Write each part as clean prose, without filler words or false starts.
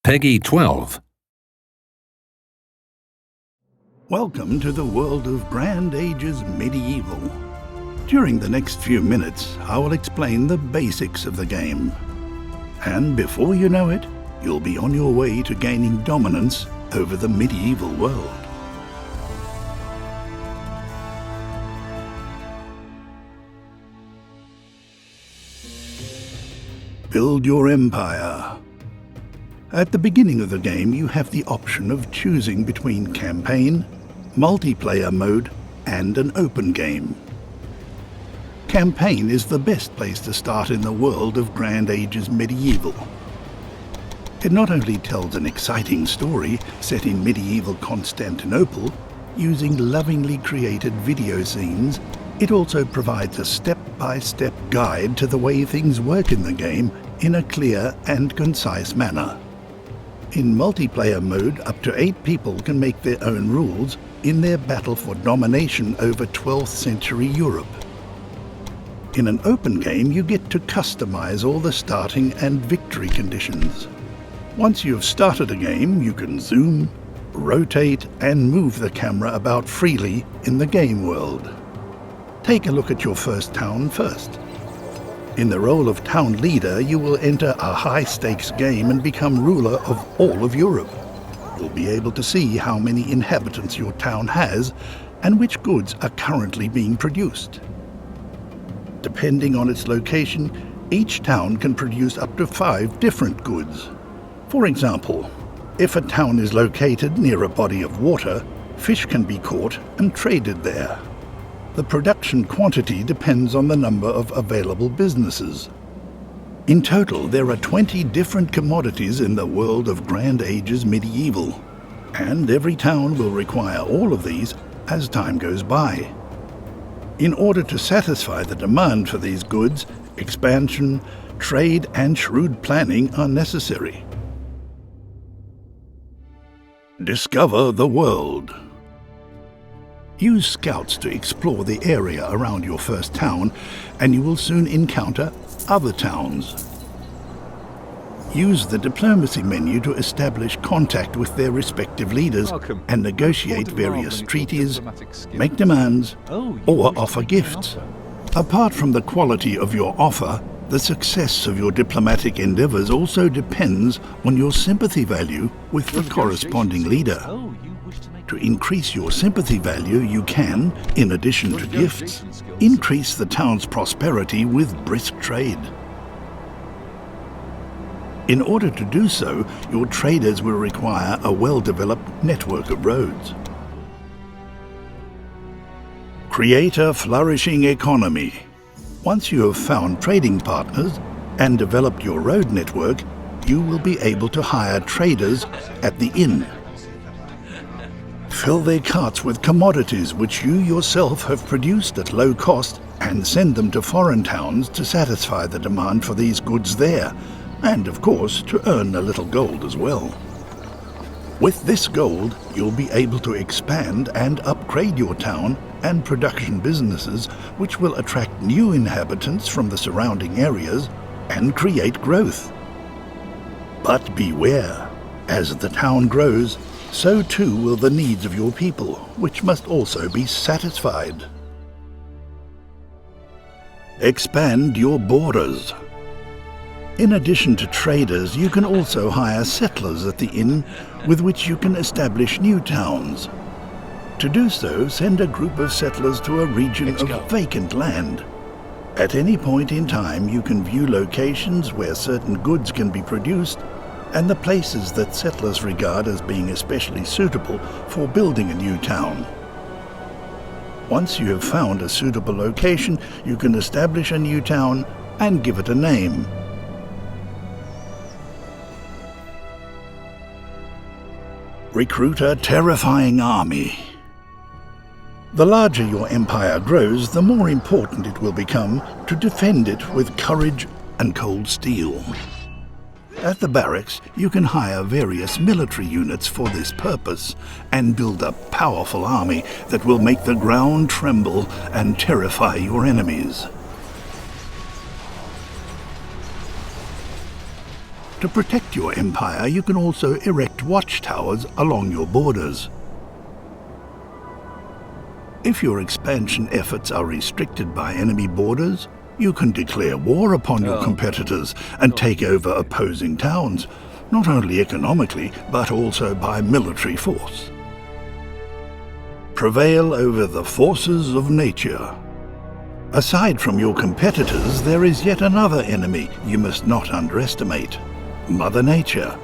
Peggy 12. Welcome to the world of Grand Ages Medieval. During the next few minutes, I will explain the basics of the game. And before you know it, you'll be on your way to gaining dominance over the medieval world. Build your empire. At the beginning of the game, you have the option of choosing between campaign, multiplayer mode, and an open game. Campaign is the best place to start in the world of Grand Ages Medieval. It not only tells an exciting story set in medieval Constantinople, using lovingly created video scenes, it also provides a step-by-step guide to the way things work in the game in a clear and concise manner. In multiplayer mode, up to 8 people can make their own rules in their battle for domination over 12th century Europe. In an open game, you get to customize all the starting and victory conditions. Once you've started a game, you can zoom, rotate, and move the camera about freely in the game world. Take a look at your first town first. In the role of town leader, you will enter a high-stakes game and become ruler of all of Europe. You'll be able to see how many inhabitants your town has and which goods are currently being produced. Depending on its location, each town can produce up to 5 different goods. For example, if a town is located near a body of water, fish can be caught and traded there. The production quantity depends on the number of available businesses. In total, there are 20 different commodities in the world of Grand Ages Medieval, and every town will require all of these as time goes by. In order to satisfy the demand for these goods, expansion, trade, and shrewd planning are necessary. Discover the world. Use scouts to explore the area around your first town, and you will soon encounter other towns. Use the diplomacy menu to establish contact with their respective leaders and negotiate various treaties, make demands, or offer gifts. Apart from the quality of your offer, the success of your diplomatic endeavors also depends on your sympathy value with the corresponding leader. To increase your sympathy value, you can, in addition to gifts, increase the town's prosperity with brisk trade. In order to do so, your traders will require a well-developed network of roads. Create a flourishing economy. Once you have found trading partners and developed your road network, you will be able to hire traders at the inn. Fill their carts with commodities which you yourself have produced at low cost and send them to foreign towns to satisfy the demand for these goods there, and of course to earn a little gold as well. With this gold, you'll be able to expand and upgrade your town and production businesses, which will attract new inhabitants from the surrounding areas and create growth. But beware, as the town grows, so too will the needs of your people, which must also be satisfied. Expand your borders. In addition to traders, you can also hire settlers at the inn, with which you can establish new towns. To do so, send a group of settlers to a region of vacant land. At any point in time, you can view locations where certain goods can be produced and the places that settlers regard as being especially suitable for building a new town. Once you have found a suitable location, you can establish a new town and give it a name. Recruit a terrifying army. The larger your empire grows, the more important it will become to defend it with courage and cold steel. At the barracks, you can hire various military units for this purpose and build a powerful army that will make the ground tremble and terrify your enemies. To protect your empire, you can also erect watchtowers along your borders. If your expansion efforts are restricted by enemy borders, you can declare war upon your competitors and take over opposing towns, not only economically, but also by military force. Prevail over the forces of nature. Aside from your competitors, there is yet another enemy you must not underestimate: Mother Nature.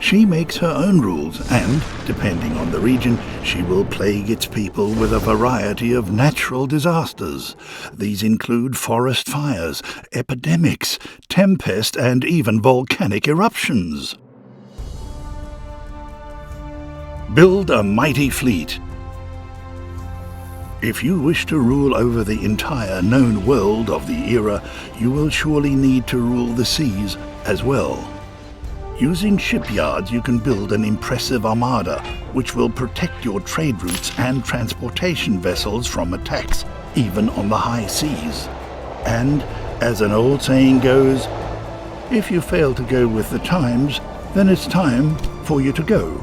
She makes her own rules and, depending on the region, she will plague its people with a variety of natural disasters. These include forest fires, epidemics, tempest, and even volcanic eruptions. Build a mighty fleet. If you wish to rule over the entire known world of the era, you will surely need to rule the seas as well. Using shipyards, you can build an impressive armada, which will protect your trade routes and transportation vessels from attacks, even on the high seas. And, as an old saying goes, if you fail to go with the times, then it's time for you to go.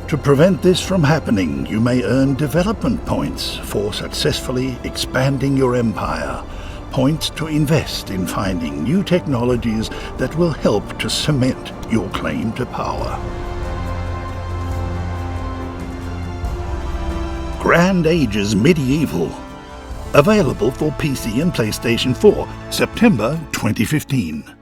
To prevent this from happening, you may earn development points for successfully expanding your empire. Points to invest in finding new technologies that will help to cement your claim to power. Grand Ages Medieval. Available for PC and PlayStation 4, September 2015.